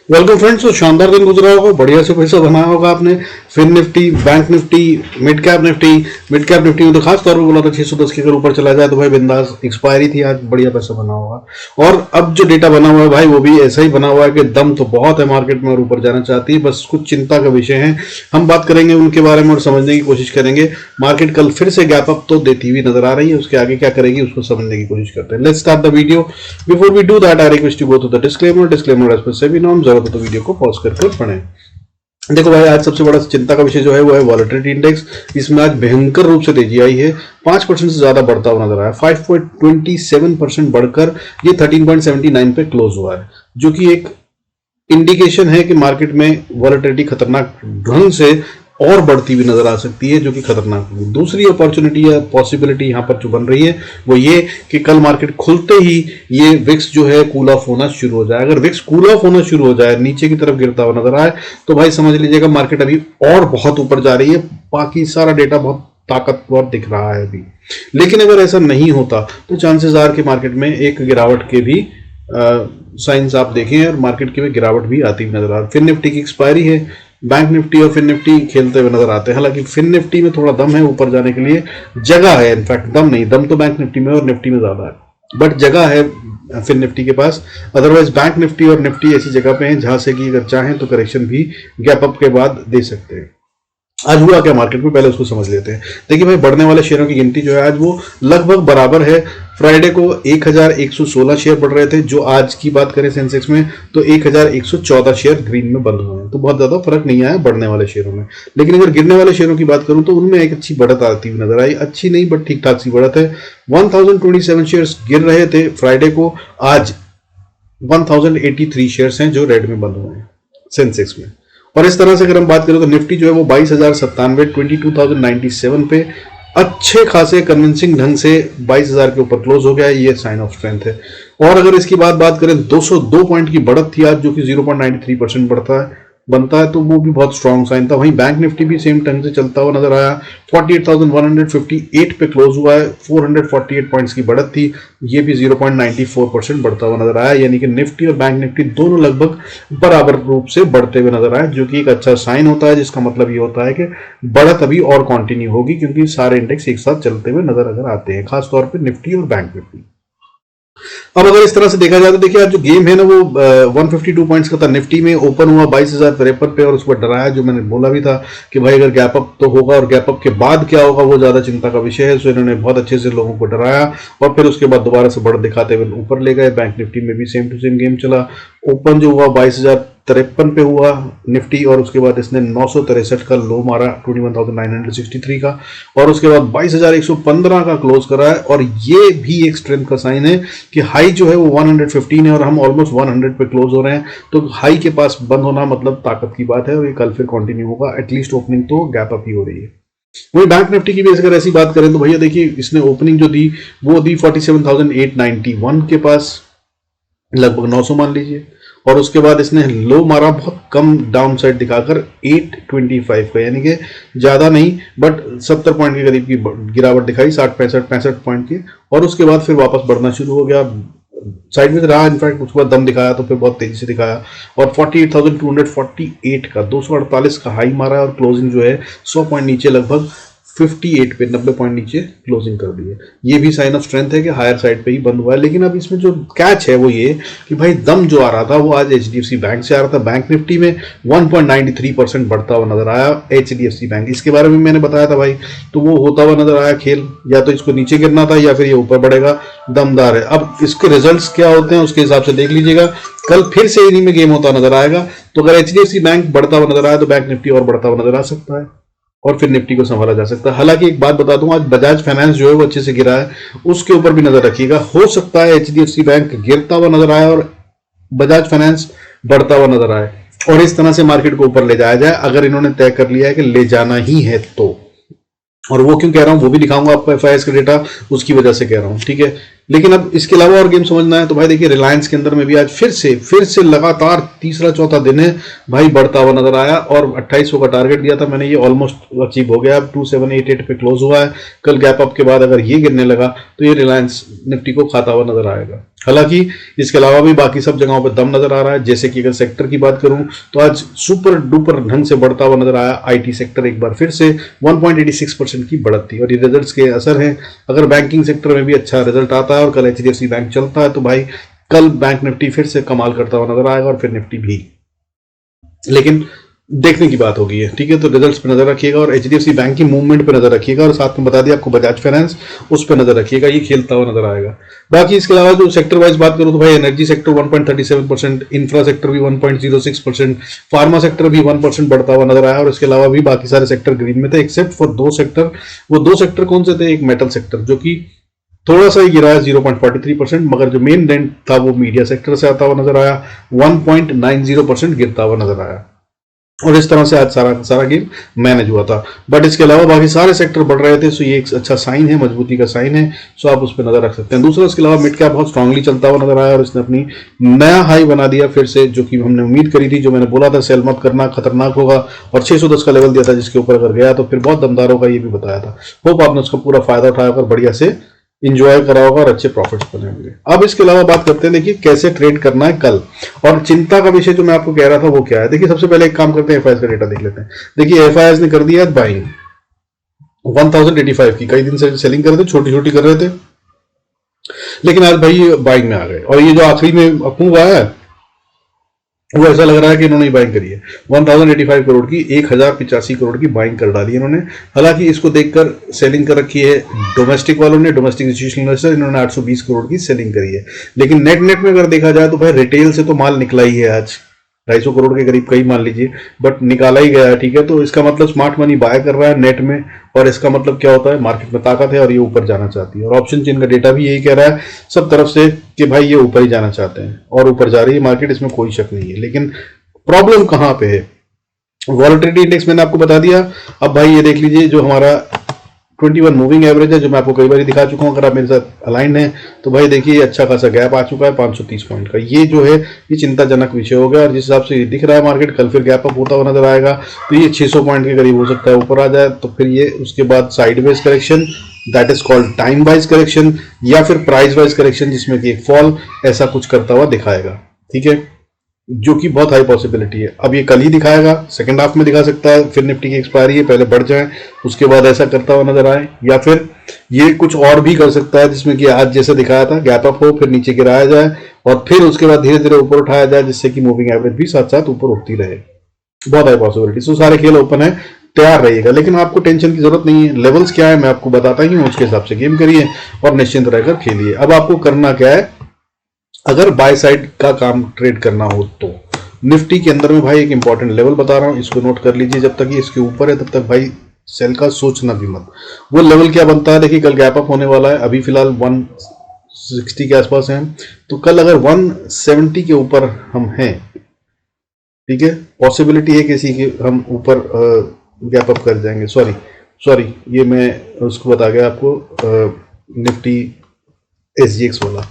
Welcome friends. तो शानदार दिन गुजरा होगा, बढ़िया से पैसा बनाया होगा आपने। Fin Nifty, bank Nifty, mid cap Nifty में तो खास तौर पे बोला था 610 के अगर ऊपर चला जाए तो भाई बिंदास। एक्सपायरी थी आज, बढ़िया पैसा बना होगा। और अब जो डेटा बना हुआ है भाई वो भी ऐसा ही बना हुआ है कि दम तो बहुत है मार्केट में और ऊपर जाना चाहती है, बस कुछ चिंता का विषय है। हम बात करेंगे उनके बारे में और समझने की कोशिश करेंगे। मार्केट कल फिर से गैप अप तो देती हुई नजर आ रही है, उसके आगे क्या करेगी उसको समझने की कोशिश करते हैं। Let's start the video. Before we do that I request to go to the disclaimer as per SEBI norm. जरूरत तो वीडियो को पॉज करके पढ़ें। देखो भाई, आज सबसे बड़ा चिंता का विषय जो है वो है वॉलेटिलिटी इंडेक्स। इसमें आज भयंकर रूप से तेजी आई है, 5% से ज्यादा बढ़ता हुआ नजर आया। 5.27% बढ़कर ये 13.79 पे क्लोज हुआ है, जो कि एक इंडिकेशन है कि मार्केट में वॉलेटिलिटी खतरनाक ढंग से और बढ़ती हुई नजर आ सकती है, जो कि खतरनाक है। दूसरी अपॉर्चुनिटी या पॉसिबिलिटी यहाँ पर जो बन रही है वो ये कि कल मार्केट खुलते ही ये विक्स जो है कूल ऑफ होना शुरू हो जाए। अगर विक्स कूल ऑफ होना शुरू हो जाए, नीचे की तरफ गिरता हुआ नजर आए, तो भाई समझ लीजिएगा मार्केट अभी और बहुत ऊपर जा रही है। बाकी सारा डेटा बहुत ताकतवर दिख रहा है अभी। लेकिन अगर ऐसा नहीं होता तो चांसेस आर कि मार्केट में एक गिरावट के भी साइंस आप देखें और मार्केट की में गिरावट भी आती हुई नजर आ रही है। फिन निफ्टी की एक्सपायरी है, बैंक निफ्टी और फिन निफ्टी खेलते हुए नजर आते हैं। हालांकि फिन निफ्टी में थोड़ा दम है, ऊपर जाने के लिए जगह है। इनफैक्ट दम नहीं, दम तो बैंक निफ्टी में और निफ्टी में ज्यादा है, बट जगह है फिन निफ्टी के पास। अदरवाइज बैंक निफ्टी और निफ्टी ऐसी जगह पे हैं जहां से कि अगर चाहें तो करेक्शन भी गैप अप के बाद दे सकते हैं। आज हुआ क्या मार्केट में, पहले उसको समझ लेते हैं। देखिए भाई, बढ़ने वाले शेयरों की गिनती जो है आज वो लगभग बराबर है। फ्राइडे को 1116 शेयर बढ़ रहे थे, जो आज की बात करें सेंसेक्स में तो 1114 शेयर ग्रीन में बंद हुए हैं। तो बहुत ज्यादा फर्क नहीं आया बढ़ने वाले शेयरों में। लेकिन अगर गिरने वाले शेयरों की बात करूं तो उनमें एक अच्छी बढ़त आती हुई नजर आई। अच्छी नहीं बट ठीक ठाक सी बढ़त है। 1027 शेयर्स गिर रहे थे फ्राइडे को, आज 1083 शेयर्स हैं जो रेड में बंद हुए हैं सेंसेक्स में। और इस तरह से अगर हम बात करें तो निफ्टी जो है वो 22,097 22,097 पे अच्छे खासे कन्विंसिंग ढंग से 22,000 के ऊपर क्लोज हो गया है। ये साइन ऑफ स्ट्रेंथ है। और अगर इसकी बात करें 202 पॉइंट की बढ़त थी आज, जो कि 0.93% बनता है, तो वो भी बहुत स्ट्रॉन्ग साइन था। वहीं बैंक निफ्टी भी सेम ढंग से चलता हुआ नजर आया। 48,158 पे क्लोज हुआ है, 448 पॉइंट्स की बढ़त थी। ये भी 0.94% बढ़ता हुआ नजर आया। यानी कि निफ्टी और बैंक निफ्टी दोनों लगभग बराबर रूप से बढ़ते हुए नजर आए, जो कि एक अच्छा साइन होता है, जिसका मतलब ये होता है कि बढ़त अभी और कंटिन्यू होगी, क्योंकि सारे इंडेक्स एक साथ चलते हुए नजर अगर आते हैं, खासतौर पर निफ्टी और बैंक निफ्टी। अब अगर इस तरह से देखा जाए तो देखिए आज जो गेम है ना वो 152 पॉइंट्स का था। निफ्टी में ओपन हुआ 22,053 पे और उस पर डराया, जो मैंने बोला भी था कि भाई अगर गैप अप तो होगा और गैप अप के बाद क्या होगा वो ज्यादा चिंता का विषय है। सो इन्होंने बहुत अच्छे से लोगों को डराया और फिर उसके बाद दोबारा से बढ़त दिखाते हुए ऊपर ले गए। बैंक निफ्टी में भी सेम टू सेम गेम चला। ओपन जो हुआ 22,053 पे हुआ निफ्टी, और उसके बाद इसने 963 का लो मारा 21,963 का, और उसके बाद 22,115 का क्लोज करा है। और ये भी एक स्ट्रेंथ का साइन है कि हाई जो है वो 115 है और हम ऑलमोस्ट 100 पे क्लोज हो रहे हैं। तो हाई के पास बंद होना मतलब ताकत की बात है, और ये कल फिर कंटिन्यू होगा। एटलीस्ट ओपनिंग तो गैप अप ही हो रही है। वही बैंक निफ्टी की भी अगर ऐसी बात करें तो भैया देखिए, इसने ओपनिंग जो दी वो दी 47,891 के पास, लगभग 900 मान लीजिए। और उसके बाद इसने लो मारा बहुत कम डाउन साइड दिखाकर 825 का, यानी कि ज्यादा नहीं बट 70 पॉइंट के करीब की गिरावट दिखाई, 65 पॉइंट की। और उसके बाद फिर वापस बढ़ना शुरू हो गया, साइड में रहा। इनफैक्ट उसके बाद दम दिखाया तो फिर बहुत तेजी से दिखाया और 48,248 का 248 का हाई मारा और क्लोजिंग जो है 100 पॉइंट नीचे, लगभग 58 पे 90 पॉइंट नीचे क्लोजिंग कर दी है। ये भी साइन ऑफ स्ट्रेंथ है कि हायर साइड पे ही बंद हुआ है। लेकिन अब इसमें जो कैच है वो ये कि भाई दम जो आ रहा था वो आज HDFC बैंक से आ रहा था। बैंक निफ्टी में 1.93% बढ़ता हुआ नजर आया HDFC बैंक। इसके बारे में मैंने बताया था भाई, तो वो होता हुआ नजर आया खेल, या तो इसको नीचे गिरना था या फिर ये ऊपर बढ़ेगा, दमदार है। अब इसके रिजल्ट्स क्या होते हैं उसके हिसाब से देख लीजिएगा, कल फिर से इन्हीं में गेम होता नजर आएगा। तो अगर HDFC बैंक बढ़ता हुआ नजर आया तो बैंक निफ्टी और बढ़ता हुआ नजर आ सकता है और फिर निफ्टी को संभाला जा सकता है। हालांकि एक बात बता दूं, आज बजाज फाइनेंस जो है वो अच्छे से गिरा है, उसके ऊपर भी नजर रखिएगा। हो सकता है HDFC बैंक गिरता हुआ नजर आए और बजाज फाइनेंस बढ़ता हुआ नजर आए, और इस तरह से मार्केट को ऊपर ले जाया जाए, अगर इन्होंने तय कर लिया है कि ले जाना ही है तो। और वो क्यों कह रहा हूं वो भी दिखाऊंगा आपको, FIS का डेटा उसकी वजह से कह रहा हूं, ठीक है। लेकिन अब इसके अलावा और गेम समझना है तो भाई देखिए रिलायंस के अंदर में भी आज फिर से लगातार तीसरा चौथा दिन है भाई बढ़ता हुआ नजर आया, और 2800 का टारगेट दिया था मैंने, ये ऑलमोस्ट अचीव हो गया। अब 2788 पे क्लोज हुआ है। कल गैप अप के बाद अगर ये गिरने लगा तो ये रिलायंस निफ्टी को खाता हुआ नजर आएगा। हालांकि इसके अलावा भी बाकी सब जगहों पर दम नजर आ रहा है। जैसे कि अगर सेक्टर की बात करूं तो आज सुपर डुपर ढंग से बढ़ता हुआ नजर आया आईटी सेक्टर, एक बार फिर से 1.86% की बढ़त थी, और ये रिजल्ट्स के असर हैं। अगर बैंकिंग सेक्टर में भी अच्छा रिजल्ट आता है और कल एचडीएफसी बैंक चलता है तो भाई कल बैंक निफ्टी फिर से कमाल करता हुआ नजर आएगा, और फिर निफ्टी भी, लेकिन देखने की बात होगी है। ठीक है, तो रिजल्ट्स पे नजर रखिएगा और एचडीएफसी बैंक की मूवमेंट पे नजर रखिएगा, और साथ में बता दिया आपको बजाज फाइनेंस, उस पे नजर रखिएगा, ये खेलता हुआ नजर आएगा। बाकी इसके अलावा जो सेक्टर वाइज बात करूं तो भाई एनर्जी सेक्टर 1.37%, इंफ्रा सेक्टर भी 1.06%, फार्मा सेक्टर भी 1% बढ़ता हुआ नजर आया, और इसके अलावा भी बाकी सारे सेक्टर ग्रीन में थे एक्सेप्ट फॉर दो सेक्टर। वो दो सेक्टर कौन से थे? एक मेटल सेक्टर जो कि थोड़ा सा ही गिरा है 0.43%, मगर जो मेन डेंट था वो मीडिया सेक्टर से आता हुआ नजर आया, 1.90% गिरता हुआ नजर आया, और इस तरह से आज सारा गेम मैनेज हुआ था। बट इसके अलावा बाकी सारे सेक्टर बढ़ रहे थे, सो ये एक अच्छा साइन है, मजबूती का साइन है, सो आप उस पर नजर रख सकते हैं। दूसरा इसके अलावा मिड कैप बहुत स्ट्रांगली चलता हुआ नजर आया, और इसने अपनी नया हाई बना दिया फिर से, जो कि हमने उम्मीद करी थी, जो मैंने बोला था सेल मत करना, खतरनाक होगा, और 610 का लेवल दिया था जिसके ऊपर अगर गया तो फिर बहुत दमदार होगा, ये भी बताया था। होप आपने उसका पूरा फायदा उठाया और बढ़िया से इंजॉय करा होगा और अच्छे प्रॉफिट्स बने होंगे। अब इसके अलावा बात करते हैं, देखिए कैसे ट्रेड करना है कल, और चिंता का विषय जो मैं आपको कह रहा था वो क्या है। देखिए सबसे पहले एक काम करते हैं, एफआईएस का डेटा देख लेते हैं। देखिए एफआईएस ने कर दिया बाइंग 1085 की, कई दिन से सेलिंग कर रहे थे, छोटी छोटी कर रहे थे, लेकिन आज भाई बाइंग में आ गए, और ये जो आखिरी में मूव आया है वो ऐसा लग रहा है कि इन्होंने बाइंग करी है। 1085 करोड़ की 1085 करोड़ की बाइंग कर डाली इन्होंने। हालांकि इसको देखकर सेलिंग कर रखी है डोमेस्टिक वालों ने, डोमेस्टिक इंस्टीट्यूशनल इन्वेस्टर, इन्होंने 820 करोड़ की सेलिंग करी है। लेकिन नेट में अगर देखा जाए तो भाई रिटेल से तो माल निकला ही है आज, 250 करोड़ के करीब कहीं मान लीजिए, बट निकाला ही गया है। ठीक है, तो इसका मतलब स्मार्ट मनी बाय कर रहा है नेट में, और इसका मतलब क्या होता है, मार्केट में ताकत है और ये ऊपर जाना चाहती है। और ऑप्शन चेन का डेटा भी यही कह रहा है सब तरफ से कि भाई ये ऊपर ही जाना चाहते हैं, और ऊपर जा रही है मार्केट, इसमें कोई शक नहीं है। लेकिन प्रॉब्लम कहां पे है? वॉलेटिलिटी इंडेक्स मैंने आपको बता दिया। अब भाई ये देख लीजिए जो हमारा 21 मूविंग एवरेज है, जो मैं आपको कई बार दिखा चुका हूं, अगर आप मेरे साथ अलाइन है तो भाई देखिए अच्छा खासा गैप आ चुका है 530 पॉइंट का। ये जो है ये चिंताजनक विषय हो गया, और जिस हिसाब से दिख रहा है मार्केट कल फिर गैप अप होता हुआ नजर आएगा, तो ये 600 पॉइंट के करीब हो सकता है ऊपर आ जाए, तो फिर ये उसके बाद sideways correction, that is called time wise correction, या फिर प्राइस वाइज करेक्शन जिसमें कि एक फॉल ऐसा कुछ करता हुआ दिखाएगा। ठीक है, जो कि बहुत हाई पॉसिबिलिटी है। अब ये कल ही दिखाएगा, सेकंड हाफ में दिखा सकता है, फिर निफ्टी की एक्सपायरी है, पहले बढ़ जाए उसके बाद ऐसा करता हुआ नजर आए, या फिर ये कुछ और भी कर सकता है जिसमें कि आज जैसे दिखाया था गैप अप हो, फिर नीचे गिराया जाए, और फिर उसके बाद धीरे धीरे ऊपर उठाया जाए, जिससे कि मूविंग एवरेज भी साथ साथ ऊपर उठती रहे। बहुत हाई पॉसिबिलिटी। सो सारे खेल ओपन है, तैयार रहिएगा, लेकिन आपको टेंशन की जरूरत नहीं है। लेवल्स क्या है मैं आपको बताता ही हूँ, उसके हिसाब से गेम करिए और निश्चिंत रहकर खेलिए। अब आपको करना क्या है, अगर बाय साइड का काम ट्रेड करना हो तो निफ्टी के अंदर में भाई एक इंपॉर्टेंट लेवल बता रहा हूं, इसको नोट कर लीजिए। जब तक ये इसके ऊपर है तब तक भाई सेल का सोचना भी मत। वो लेवल क्या बनता है, देखिए कल गैप अप होने वाला है, अभी फिलहाल 160 के आसपास हैं, तो कल अगर 170 के ऊपर हम हैं, ठीक है, पॉसिबिलिटी है किसी के हम ऊपर गैप अप कर जाएंगे। सॉरी ये मैं उसको बता गया आपको, निफ्टी SGX वाला,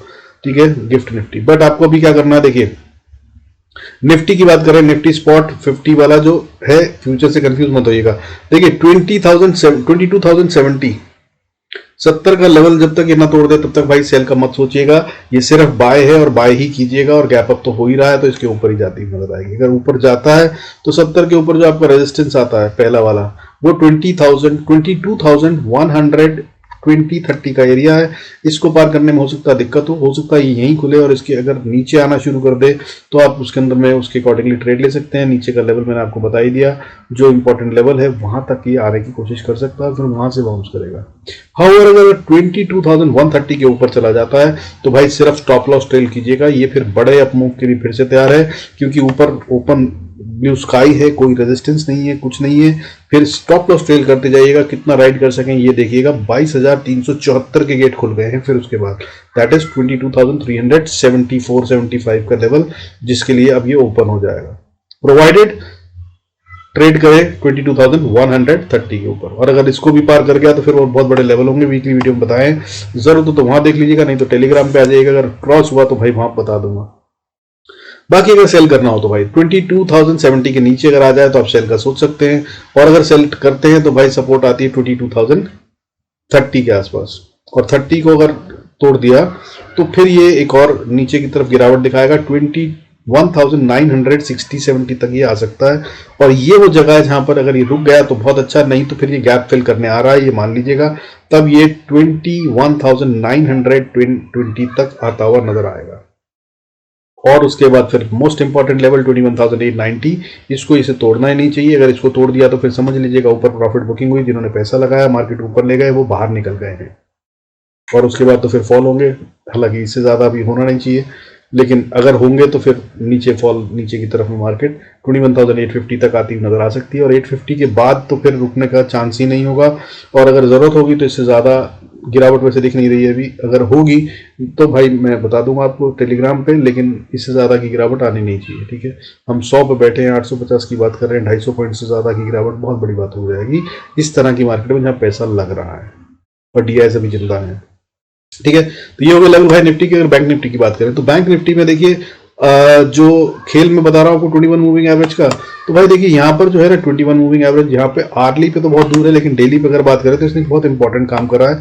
ठीक है, गिफ्ट निफ्टी। बट आपको अभी क्या करना है, देखिए निफ्टी की बात करें, निफ्टी स्पॉट 50 वाला जो है, फ्यूचर से कंफ्यूज मत होइएगा। देखिए 22,070 70 का लेवल जब तक ये ना तोड़ दे तब तक भाई सेल का मत सोचिएगा। ये सिर्फ बाय है और बाय ही कीजिएगा, और गैप अप तो हो ही रहा है तो इसके ऊपर ही जाती नजर आएगी। अगर ऊपर जाता है तो 70 के ऊपर जो आपका रेजिस्टेंस आता है पहला वाला, वो 22,020 का एरिया है। इसको पार करने में हो सकता है दिक्कत हो सकता है ये यहीं खुले, और इसके अगर नीचे आना शुरू कर दे तो आप उसके अंदर में उसके अकॉर्डिंगली ट्रेड ले सकते हैं। नीचे का लेवल मैंने आपको बता ही दिया, जो इंपॉर्टेंट लेवल है वहां तक ये आने की कोशिश कर सकता है, फिर वहां से बाउंस करेगा। हाउएवर अगर 22,130 के ऊपर चला जाता है तो भाई सिर्फ स्टॉप लॉस ट्रेल कीजिएगा, ये फिर बड़े अप मूव के लिए फिर से तैयार है, क्योंकि ऊपर ओपन ब्लू स्काई है, कोई रेजिस्टेंस नहीं है, कुछ नहीं है। फिर स्टॉप लॉस ट्रेल करते जाइएगा, कितना राइड कर सकें ये देखिएगा। 22,374 के गेट खुल गए हैं, फिर उसके बाद दैट इज 22,374-75 का लेवल, जिसके लिए अब ये ओपन हो जाएगा, प्रोवाइडेड ट्रेड करे 22,130 के ऊपर, और अगर इसको भी पार कर गया तो फिर वो बहुत बड़े लेवल होंगे, वीकली वीडियो में बताएं जरूर, तो वहां देख लीजिएगा, नहीं तो टेलीग्राम पे आ जाइएगा, अगर क्रॉस हुआ तो भाई वहां बता दूंगा। बाकी अगर सेल करना हो तो भाई 22,070 के नीचे अगर आ जाए तो आप सेल का सोच सकते हैं, और अगर सेल करते हैं तो भाई सपोर्ट आती है 22,030 के आसपास, और 30 को अगर तोड़ दिया तो फिर ये एक और नीचे की तरफ गिरावट दिखाएगा, 21,960-70 तक ये आ सकता है, और ये वो जगह है जहां पर अगर ये रुक गया तो बहुत अच्छा, नहीं तो फिर ये गैप फिल करने आ रहा है, ये मान लीजिएगा, तब ये 21,920 तक आता हुआ नजर आएगा, और उसके बाद फिर मोस्ट इंपॉर्टेंट लेवल 21,890, इसको इसे तोड़ना ही नहीं चाहिए, अगर इसको तोड़ दिया तो फिर समझ लीजिएगा ऊपर प्रॉफिट बुकिंग हुई, जिन्होंने पैसा लगाया मार्केट ऊपर ले गए वो बाहर निकल गए हैं, और उसके बाद तो फिर फॉल होंगे, हालांकि इससे ज़्यादा अभी होना नहीं चाहिए, लेकिन अगर होंगे तो फिर नीचे फॉल, नीचे की तरफ में मार्केट 21,850 तक आती नजर आ सकती है, और 850 के बाद तो फिर रुकने का चांस ही नहीं होगा, और अगर ज़रूरत होगी तो इससे ज़्यादा गिरावट वैसे दिख नहीं रही है अभी, अगर होगी तो भाई मैं बता दूंगा आपको टेलीग्राम पे, लेकिन इससे ज़्यादा की गिरावट आनी नहीं चाहिए, ठीक है। हम 100 पे बैठे हैं, 850 की बात कर रहे हैं, 250 पॉइंट से ज़्यादा की गिरावट बहुत बड़ी बात हो जाएगी इस तरह की मार्केट में जहाँ पैसा लग रहा है और DI से भी जिंदा है, ठीक है। तो ये हो गया लेवल भाई निफ्टी की। अगर बैंक निफ्टी की बात करें तो बैंक निफ्टी में देखिए जो खेल में बता रहा हूँ आपको 21 मूविंग एवरेज का, तो भाई देखिए यहाँ पर जो है ना 21 मूविंग एवरेज, यहाँ पे आर्ली पे तो बहुत दूर है, लेकिन डेली पे अगर बात करें तो इसने बहुत इंपॉर्टेंट काम करा है,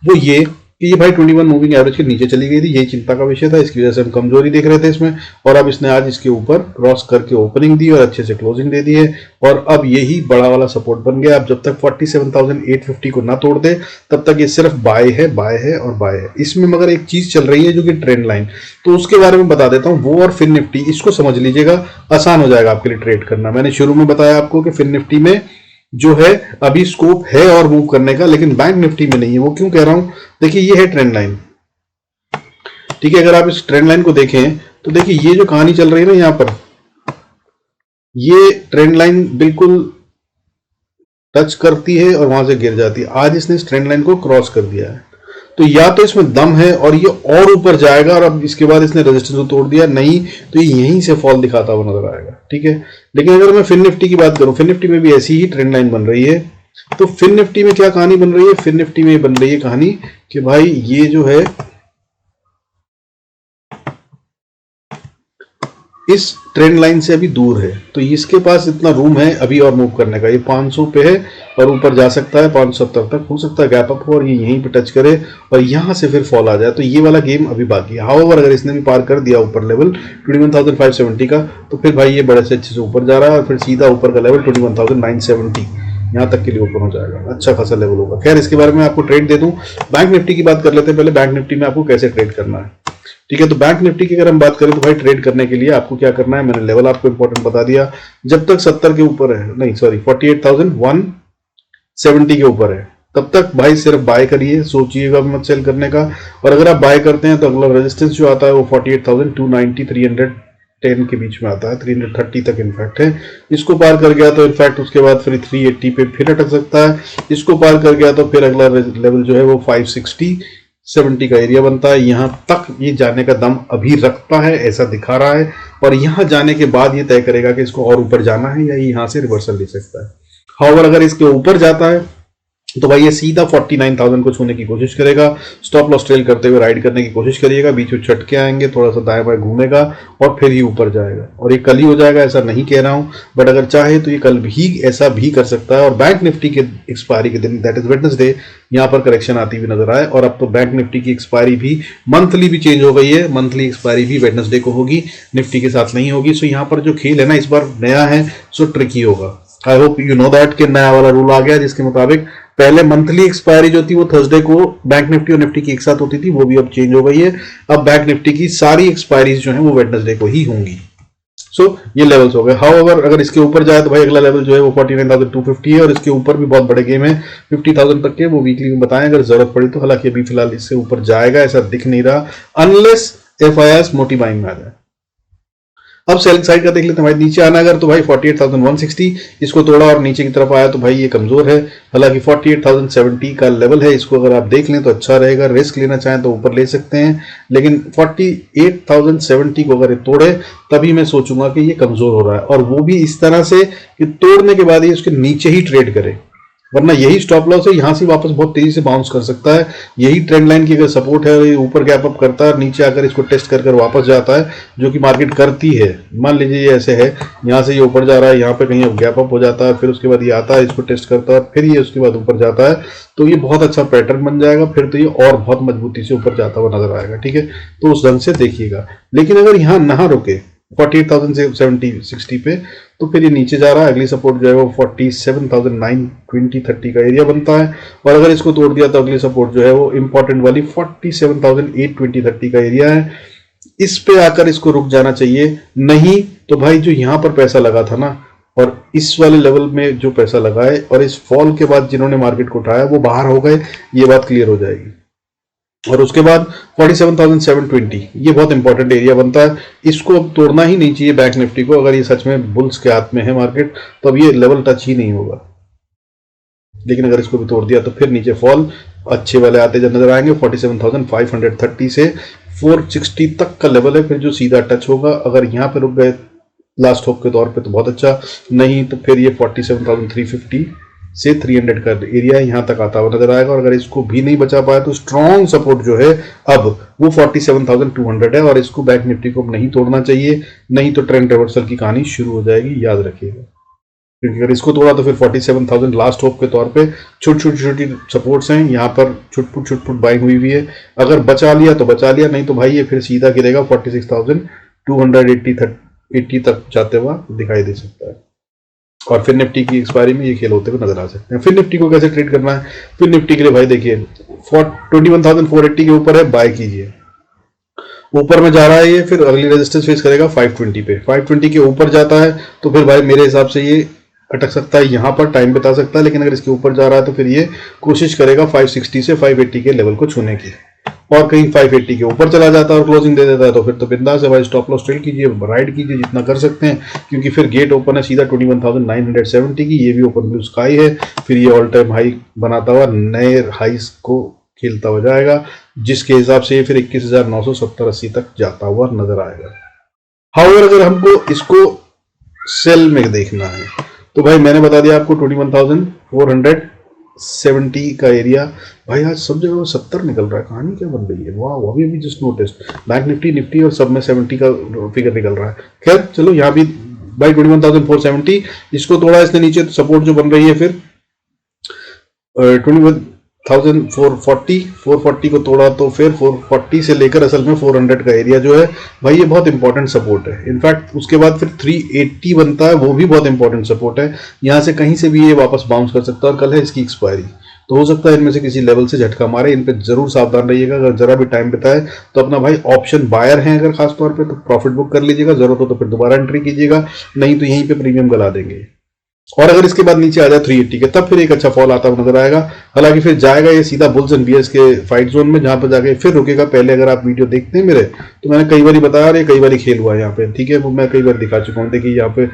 वो ये कि ये भाई 21 मूविंग एवरेज के नीचे चली गई थी, यही चिंता का विषय था, इसकी वजह से हम कमजोरी देख रहे थे इसमें, और अब इसने आज इसके ऊपर क्रॉस करके ओपनिंग दी और अच्छे से क्लोजिंग दे दी है, और अब यही बड़ा वाला सपोर्ट बन गया। अब जब तक 47,850 को ना तोड़ दे तब तक ये सिर्फ बाय है, बाय है और बाय है। इसमें मगर एक चीज चल रही है जो कि ट्रेंड लाइन, तो उसके बारे में बता देता हूँ, वो और फिन निफ्टी, इसको समझ लीजिएगा, आसान हो जाएगा आपके लिए ट्रेड करना। मैंने शुरू में बताया आपको कि फिन निफ्टी में जो है अभी स्कोप है और मूव करने का, लेकिन बैंक निफ्टी में नहीं है। वो क्यों कह रहा हूं, देखिए ये है ट्रेंड लाइन, ठीक है। अगर आप इस ट्रेंड लाइन को देखें तो देखिए ये जो कहानी चल रही है ना यहां पर, ये ट्रेंड लाइन बिल्कुल टच करती है और वहां से गिर जाती है। आज इसने इस ट्रेंड लाइन को क्रॉस कर दिया है, तो या तो इसमें दम है और ये और ऊपर जाएगा, और अब इसके बाद इसने रेजिस्टेंस को तोड़ दिया, नहीं तो ये यहीं से फॉल दिखाता हुआ नजर आएगा, ठीक है। लेकिन अगर मैं फिन निफ्टी की बात करूं, फिन निफ्टी में भी ऐसी ही ट्रेंड लाइन बन रही है। तो फिन निफ्टी में क्या कहानी बन रही है, फिन निफ्टी में बन रही है कहानी कि भाई ये जो है इस ट्रेंड लाइन से अभी दूर है, तो इसके पास इतना रूम है अभी और मूव करने का। ये 500 पे है और ऊपर जा सकता है 570 तक, हो सकता है गैप अप हो और ये यहीं पे टच करे और यहां से फिर फॉल आ जाए, तो ये वाला गेम अभी बाकी है। हाउएवर अगर इसने भी पार कर दिया ऊपर लेवल 21,570 का, तो फिर भाई ये बड़े से अच्छे से ऊपर जा रहा है, और फिर सीधा ऊपर का लेवल 21,970 यहाँ तक के लिए ओपन हो जाएगा, अच्छा खासा लेवल होगा। खैर इसके बारे में आपको ट्रेड दे दूं, बैंक निफ्टी की बात कर लेते हैं पहले। बैंक निफ्टी में आपको कैसे ट्रेड करना है, ठीक है। तो बैंक निफ्टी की अगर हम बात करें तो भाई ट्रेड करने के लिए आपको क्या करना है, मैंने लेवल आपको इंपॉर्टेंट बता दिया। जब तक 70 के ऊपर है, नहीं सॉरी 48,170 के ऊपर है, तब तक भाई सिर्फ बाय करिए, सोचिएगा मत सेल करने का। और अगर आप बाय करते हैं तो अगला रेजिस्टेंस जो आता है वो 48,290 310 के बीच में आता है, 330 तक इनफैक्ट है। इसको पार कर गया तो इनफैक्ट उसके बाद फिर 380 पे फिर अटक सकता है। इसको पार कर गया तो फिर अगला लेवल जो है वो 560-70 का एरिया बनता है। यहां तक ये जाने का दम अभी रखता है, ऐसा दिखा रहा है, और यहां जाने के बाद ये तय करेगा कि इसको और ऊपर जाना है या यहां से रिवर्सल ले सकता है। हाउएवर अगर इसके ऊपर जाता है तो भाई ये सीधा 49,000 को छूने की कोशिश करेगा, स्टॉप लॉस ट्रेल करते हुए राइड करने की कोशिश करिएगा, बीच में छटके आएंगे, थोड़ा सा दाएं बाएं घूमेगा और फिर ही ऊपर जाएगा। और ये कल ही हो जाएगा ऐसा नहीं कह रहा हूं, बट अगर चाहे तो ये कल भी ऐसा भी कर सकता है। और बैंक निफ्टी के एक्सपायरी के दिन, दैट इज वेडनेसडे, यहाँ पर करेक्शन आती हुई नजर आए। और अब तो बैंक निफ्टी की एक्सपायरी भी मंथली भी चेंज हो गई है, मंथली एक्सपायरी भी वेडनेसडे को होगी, निफ्टी के साथ नहीं होगी। सो यहाँ पर जो खेल है ना इस बार नया है, सो ट्रिकी होगा। आई होप यू नो दैट कि नया वाला रूल आ गया जिसके मुताबिक पहले मंथली एक्सपायरी जो थी वो थर्सडे को बैंक निफ्टी और निफ्टी की एक साथ होती थी, वो भी अब चेंज हो गई है। अब बैंक निफ्टी की सारी एक्सपायरीज जो है वो वेडनेसडे को ही होंगी। सो ये लेवल्स हो गए। हाउएवर अगर इसके ऊपर जाए तो भाई अगला लेवल जो है वो 49,250 है, और इसके ऊपर भी बहुत बड़े गेम है 50,000 तक के, वो वीकली में बताएं अगर जरूरत पड़ी तो। हालांकि अभी फिलहाल इससे ऊपर जाएगा ऐसा दिख नहीं रहा, अनलेस FIS मोटी बाइंग में आ जाए। अब सेलिंग साइड का देख लेते हैं भाई, नीचे आना अगर तो भाई 48,160, इसको तोड़ा और नीचे की तरफ आया तो भाई ये कमजोर है। हालांकि 48,070 का लेवल है, इसको अगर आप देख लें तो अच्छा रहेगा। रिस्क लेना चाहें तो ऊपर ले सकते हैं, लेकिन 48,070 को अगर ये तोड़े तभी मैं सोचूंगा कि ये कमजोर हो रहा है, और वो भी इस तरह से कि तोड़ने के बाद ये उसके नीचे ही ट्रेड करे, वरना यही स्टॉप लॉस है, यहां से वापस बहुत तेजी से बाउंस कर सकता है। यही ट्रेंड लाइन की अगर सपोर्ट है, ये ऊपर गैप अप करता है, नीचे आकर इसको टेस्ट कर वापस जाता है, जो कि मार्केट करती है। मान लीजिए ये ऐसे है, यहाँ से ये ऊपर जा रहा है, यहाँ पे कहीं गैप अप हो जाता है, फिर उसके बाद ये आता है, इसको टेस्ट करता है, फिर ये उसके बाद ऊपर जाता है, तो ये बहुत अच्छा पैटर्न बन जाएगा। फिर तो ये और बहुत मजबूती से ऊपर जाता हुआ नजर आएगा, ठीक है। तो उस ढंग से देखिएगा। लेकिन अगर यहाँ ना रुके 48,060 पे, तो फिर ये नीचे जा रहा है। अगली सपोर्ट जो है वो 47,920-30 का एरिया बनता है, और अगर इसको तोड़ दिया तो अगली सपोर्ट जो है वो इंपॉर्टेंट वाली 47,820-30 का एरिया है। इस पे आकर इसको रुक जाना चाहिए, नहीं तो भाई जो यहां पर पैसा लगा था ना, और इस वाले लेवल में जो पैसा लगा है, और इस फॉल के बाद जिन्होंने मार्केट को उठाया वो बाहर हो गए, ये बात क्लियर हो जाएगी। और उसके बाद 47,720 ये बहुत इंपॉर्टेंट एरिया बनता है, इसको अब तोड़ना ही नहीं चाहिए बैंक निफ्टी को। अगर ये सच में बुल्स के हाथ में है मार्केट, तो अब ये लेवल टच ही नहीं होगा। लेकिन अगर इसको भी तोड़ दिया तो फिर नीचे फॉल अच्छे वाले आते नजर आएंगे। 47,530 से 460 तक का लेवल है फिर जो सीधा टच होगा। अगर यहाँ पे रुक गए लास्ट होप के तौर पे तो बहुत अच्छा, नहीं तो फिर ये 47,350 से 300 का एरिया यहाँ तक आता हुआ नजर आएगा। और अगर इसको भी नहीं बचा पाया तो स्ट्रॉन्ग सपोर्ट जो है अब वो 47,200 है, और इसको बैंक निफ्टी को नहीं तोड़ना चाहिए, नहीं तो ट्रेंड रिवर्सल की कहानी शुरू हो जाएगी, याद रखिएगा। क्योंकि अगर इसको तोड़ा तो फिर 47,000 लास्ट होप के तौर पे छोटी छोटी सपोर्ट्स हैं, यहाँ पर छुटपुट बाइंग हुई है। अगर बचा लिया तो बचा लिया, नहीं तो भाई ये फिर सीधा गिरेगा 46,280 तक जाते हुआ दिखाई दे सकता है। और फिर निफ्टी की एक्सपायरी में ये खेल होते हुए नजर आ सकते हैं। फिर निफ्टी को कैसे ट्रेड करना है, फिर निफ्टी के लिए भाई देखिए 21,480 के ऊपर है, बाय कीजिए। ऊपर में जा रहा है ये, फिर अगली रेजिस्टेंस फेस करेगा 520 पे। 520 के ऊपर जाता है तो फिर भाई मेरे हिसाब से ये अटक सकता है, यहाँ पर टाइम बिता सकता है। लेकिन अगर इसके ऊपर जा रहा है तो फिर ये कोशिश करेगा 560 से 580 के लेवल को छूने की, और कहीं 580 के ऊपर चला जाता है और क्लोजिंग दे देता है तो फिर तो बिंदास है भाई, स्टॉप लॉस ट्रेड कीजिए, राइड कीजिए जितना कर सकते हैं। क्योंकि फिर गेट ओपन है सीधा 21,970 की, ये भी ओपन ब्लू स्काई है, फिर ये ऑल टाइम हाई बनाता हुआ नए हाईस को खेलता हो जाएगा, जिसके हिसाब से ये फिर 21,970-80 तक जाता हुआ नजर आएगा। हाउएवर अगर हमको इसको सेल में देखना है तो भाई मैंने बता दिया आपको 21,470 का एरिया। भाई आज सब जगह 70 निकल रहा है, कहानी क्या बन रही है, वाह। अभी जस्ट नोटिस बैंक निफ्टी और सब में 70 का फिगर निकल रहा है। खैर चलो यहाँ भी भाई 21,470 इसको तोड़ा इसने नीचे, सपोर्ट जो बन रही है फिर 21,440 को तोड़ा तो फिर 440 से लेकर असल में 400 का एरिया जो है भाई ये बहुत इंपॉर्टेंट सपोर्ट है। इनफैक्ट उसके बाद फिर 380 बनता है, वो भी बहुत इंपॉर्टेंट सपोर्ट है। यहाँ से कहीं से भी ये वापस बाउंस कर सकता है, और कल है इसकी एक्सपायरी, तो हो सकता है इनमें से किसी लेवल से झटका मारे। इन पे जरूर सावधान रहिएगा। अगर जरा भी टाइम बिताए तो अपना भाई ऑप्शन बायर है अगर खास तौर पे तो प्रॉफिट बुक कर लीजिएगा, जरूरत हो तो फिर दोबारा एंट्री कीजिएगा, नहीं तो यहीं पे प्रीमियम गला देंगे। और अगर इसके बाद नीचे आ जाए 380 के, तब फिर एक अच्छा फॉल आता हुआ नजर आएगा। हालांकि फिर जाएगा ये सीधा बुल्स एंड बियर्स के फाइट जोन में, जहां पर जाके फिर रुकेगा। पहले अगर आप वीडियो देखते हैं मेरे, तो मैंने कई बार बताया, और ये कई बार खेल हुआ है यहाँ पे, ठीक है, वो मैं कई बार दिखा चुका हूँ। देखिए यहाँ पे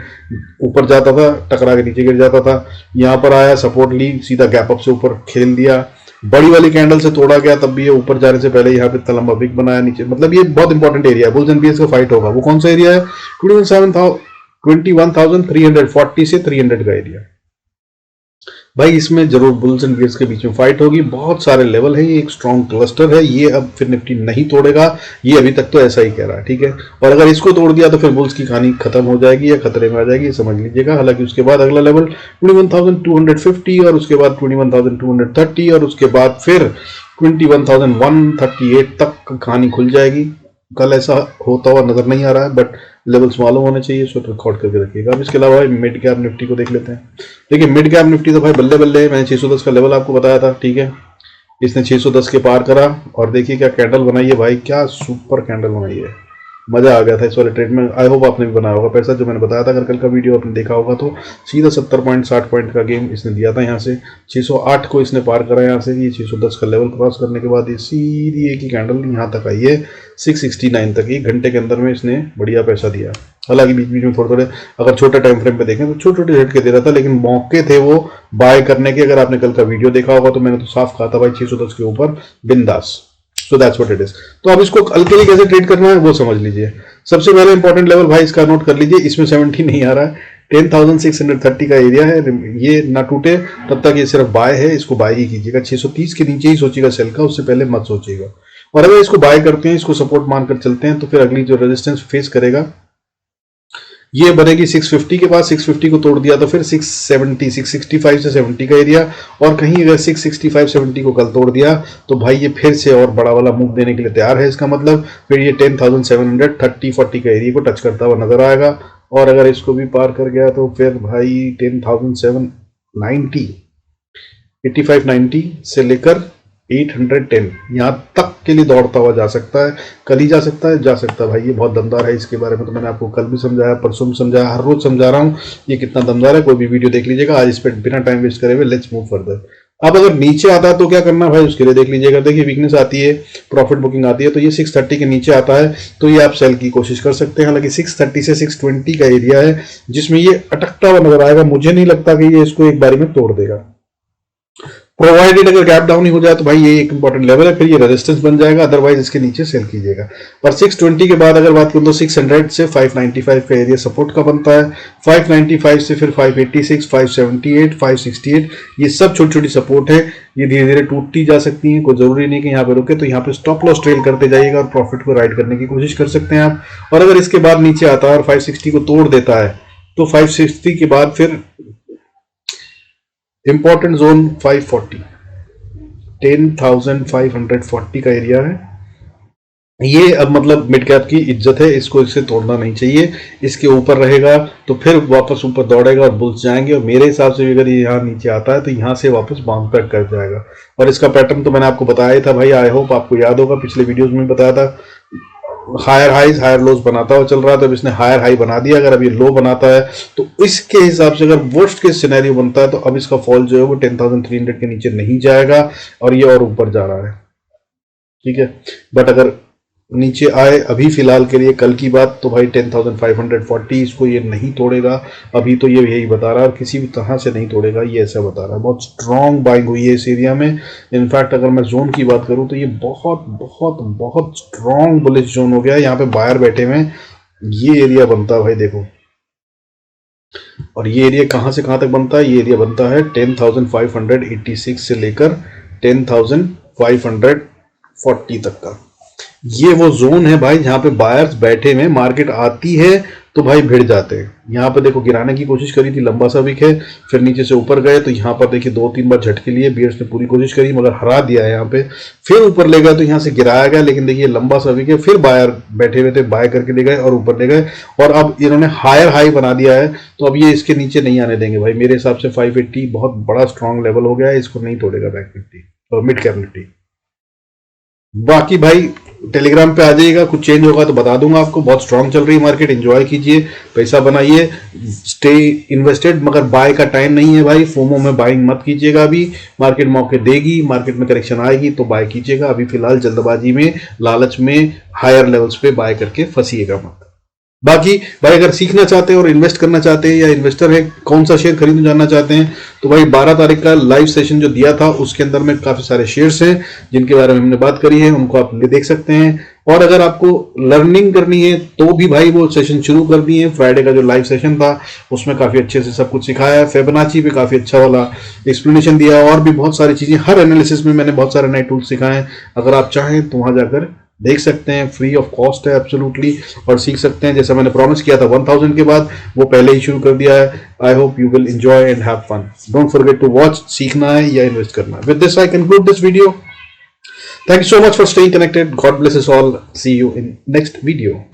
ऊपर जाता था, टकरा के नीचे गिर जाता था, यहाँ पर आया, सपोर्ट ली, सीधा गैप अप से ऊपर खेल दिया, बड़ी वाली कैंडल से तोड़ा गया, तब भी ये ऊपर जाने से पहले यहाँ पे तलम्बा बिग बनाया नीचे। मतलब ये बहुत इंपॉर्टेंट एरिया है, बुल्स एंड बियर्स का फाइट होगा। वो कौन सा एरिया है, 21,340 से 300 का एरिया भाई। इसमें जरूर बुल्स एंड बियर्स के बीच में फाइट होगी, बहुत सारे लेवल है, ये एक स्ट्रॉन्ग क्लस्टर है। ये अब फिर निफ्टी नहीं तोड़ेगा, ये अभी तक तो ऐसा ही कह रहा है, ठीक है। और अगर इसको तोड़ दिया तो फिर बुल्स की कहानी खत्म हो जाएगी या खतरे में आ जाएगी, समझ लीजिएगा। हालांकि उसके बाद अगला लेवल 21,250 और उसके बाद 21,230 और उसके बाद फिर 21,138 तक कहानी खुल जाएगी। कल ऐसा होता हुआ नजर नहीं आ रहा है, बट लेवल्स मालूम होने चाहिए, सो रिकॉर्ड करके रखिएगा। अब इसके अलावा मिड कैप निफ्टी को देख लेते हैं। देखिए मिड कैप निफ्टी तो भाई बल्ले बल्ले, मैंने 610 का लेवल आपको बताया था, ठीक है। इसने 610 के पार करा और देखिए क्या कैंडल बनाई है भाई, क्या सुपर कैंडल बनाई है। मजा आ गया था इस वाले ट्रेड में। आई होप आपने भी बनाया होगा पैसा, जो मैंने बताया था। अगर कल का वीडियो आपने देखा होगा तो सीधा 70 पॉइंट 60 पॉइंट का गेम इसने दिया था। यहाँ से 608 को इसने पार करा यहाँ से। ये 610 का लेवल क्रॉस करने के बाद ये सीधी एक ही कैंडल यहाँ तक आई है 669 तक। 1 घंटे के अंदर में इसने बढ़िया पैसा दिया। हालांकि बीच बीच में थोड़े थोड़े अगर छोटे टाइम फ्रेम पे देखें तो छोटे छोटे झटके दे रहा था, लेकिन मौके थे वो बाय करने के। अगर आपने कल का वीडियो देखा होगा तो मैंने तो साफ कहा था भाई 610 के ऊपर बिंदास। So that's what it is. तो अब इसको कल के लिए कैसे ट्रेड करना है वो समझ लीजिए। सबसे पहले इंपॉर्टेंट लेवल भाई इसका नोट कर लीजिए, इसमें 70 नहीं आ रहा है, 10,630 का एरिया है। ये ना टूटे तब तक ये सिर्फ बाय है, इसको बाय ही कीजिएगा। 630 के नीचे ही सोचिएगा सेल का, उससे पहले मत सोचिएगा। और अगर इसको बाय करते हैं, इसको सपोर्ट मानकर चलते हैं, तो फिर अगली जो रेजिस्टेंस फेस करेगा ये बनेगी 650 के बाद। 650 को तोड़ दिया तो फिर 670 665 से 70 का एरिया, और कहीं अगर 665 70 को कल तोड़ दिया तो भाई ये फिर से और बड़ा वाला मूव देने के लिए तैयार है। इसका मतलब फिर ये 10,730 40 का एरिया को टच करता हुआ नजर आएगा। और अगर इसको भी पार कर गया तो फिर भाई 10,790 8590 से लेकर 810 यहाँ तक के लिए दौड़ता हुआ जा सकता है। कल ही जा सकता है भाई। ये बहुत दमदार है। इसके बारे में तो मैंने आपको कल भी समझाया, परसों भी समझाया, हर रोज समझा रहा हूँ ये कितना दमदार है। कोई भी वीडियो देख लीजिएगा। आज इस पर बिना टाइम वेस्ट करे हुए लेट्स मूव फर्दर। अब अगर नीचे आता है तो क्या करना भाई, उसके लिए देख लीजिएगा। देखिए वीकनेस आती है, प्रॉफिट बुकिंग आती है, तो ये 630 के नीचे आता है तो ये आप सेल की कोशिश कर सकते हैं। हालांकि 630 से 620 का एरिया है जिसमें ये अटकता हुआ नजर आएगा। मुझे नहीं लगता कि ये इसको एक बारी में तोड़ देगा, प्रोवाइडेड अगर गैप डाउन ही हो जाए तो भाई ये एक इंपॉर्टेंट लेवल है, फिर ये रेजिस्टेंस बन जाएगा। अदरवाइज इसके नीचे सेल कीजिएगा। और 620 के बाद अगर बात करूं तो 600 से 595 का एरिया सपोर्ट का बनता है। 595 से फिर 586 578 568 ये सब छोटी छोटी सपोर्ट है। ये धीरे धीरे टूटती जा सकती है, कोई जरूरी नहीं कि यहाँ पे रुके। तो यहाँ पे स्टॉप लॉस ट्रेल करते जाइएगा और प्रॉफिट को राइड करने की कोशिश कर सकते हैं आप। और अगर इसके बाद नीचे आता है और 560 को तोड़ देता है तो 560 के बाद फिर इंपॉर्टेंट जोन 540 10,540 का एरिया है। ये अब मतलब मिड कैप की इज्जत है, इसको इससे तोड़ना नहीं चाहिए। इसके ऊपर रहेगा तो फिर वापस ऊपर दौड़ेगा और बुल्स जाएंगे। और मेरे हिसाब से अगर ये यहाँ नीचे आता है तो यहाँ से वापस बाउंस बैक कर जाएगा। और इसका पैटर्न तो मैंने आपको बताया था भाई। आई होप आपको याद होगा, पिछले वीडियोस में बताया था। हायर हाइज हायर लोज बनाता हुआ चल रहा था। अब इसने हायर हाई बना दिया। अगर अब ये लो बनाता है तो इसके हिसाब से अगर वर्स्ट केस सिनेरियो बनता है तो अब इसका फॉल जो है वो 10,300 के नीचे नहीं जाएगा और ये और ऊपर जा रहा है, ठीक है। बट अगर नीचे आए अभी फिलहाल के लिए, कल की बात, तो भाई 10,540 इसको ये नहीं तोड़ेगा। अभी तो ये यही बता रहा है और किसी भी तरह से नहीं तोड़ेगा, ये ऐसा बता रहा है। बहुत स्ट्रॉन्ग बाइंग हुई है इस एरिया में। इनफैक्ट अगर मैं जोन की बात करूं तो ये बहुत बहुत बहुत स्ट्रॉन्ग बुलिश जोन हो गया है। यहाँ पे बायर बैठे हुए, ये एरिया बनता है भाई देखो। और ये एरिया कहां से कहां तक बनता है? ये एरिया बनता है 10,586 से लेकर 10,540 तक का। ये वो जोन है भाई जहां पे बायर्स बैठे हुए, मार्केट आती है तो भाई भिड़ जाते हैं। यहाँ पे देखो गिराने की कोशिश करी थी, लंबा सा विक है, फिर नीचे से ऊपर गए तो यहाँ पर देखिए 2-3 बार झटके लिए, बियर्स ने पूरी कोशिश करी मगर हरा दिया है यहाँ पे। फिर ऊपर ले गए तो यहाँ से गिराया गया, लेकिन देखिए लंबा सा विक है, फिर बायर बैठे हुए थे, बाय करके ले गए और ऊपर ले गए। और अब इन्होंने हायर हाई बना दिया है तो अब ये इसके नीचे नहीं आने देंगे भाई। मेरे हिसाब से 580 बहुत बड़ा स्ट्रॉन्ग लेवल हो गया है, इसको नहीं तोड़ेगा बैंक निफ्टी और मिड कैप निफ्टी। बाकी भाई टेलीग्राम पे आ जाइएगा, कुछ चेंज होगा तो बता दूंगा आपको। बहुत स्ट्रांग चल रही है मार्केट, एंजॉय कीजिए, पैसा बनाइए, स्टे इन्वेस्टेड। मगर बाय का टाइम नहीं है भाई, फोमो में बाइंग मत कीजिएगा। अभी मार्केट मौके देगी, मार्केट में करेक्शन आएगी तो बाय कीजिएगा। अभी फिलहाल जल्दबाजी में, लालच में हायर लेवल्स पे बाय करके फंसिएगा मत। बाकी भाई अगर सीखना चाहते हैं और इन्वेस्ट करना चाहते हैं या इन्वेस्टर है कौन सा शेयर खरीदना जानना चाहते हैं तो भाई 12 तारीख का लाइव सेशन जो दिया था उसके अंदर में काफी सारे शेयर्स हैं जिनके बारे में हमने बात करी है, उनको आप देख सकते हैं। और अगर आपको लर्निंग करनी है तो भी भाई वो सेशन शुरू कर दिए। फ्राइडे का जो लाइव सेशन था उसमें काफी अच्छे से सब कुछ सिखाया है। फिबोनाची पे काफी अच्छा वाला एक्सप्लेनेशन दिया, और भी बहुत सारी चीजें, हर एनालिसिस में मैंने बहुत सारे नए टूल्स सिखाए हैं। अगर आप चाहें तो वहां जाकर देख सकते हैं, फ्री ऑफ कॉस्ट है एब्सोल्युटली, और सीख सकते हैं। जैसा मैंने प्रॉमिस किया था 1000 के बाद, वो पहले ही शुरू कर दिया है। I hope you will enjoy and have fun. Don't forget to watch, सीखना है या इन्वेस्ट करना है। With this I conclude this video. Thank you so much for staying connected. God bless us all. See you in next video.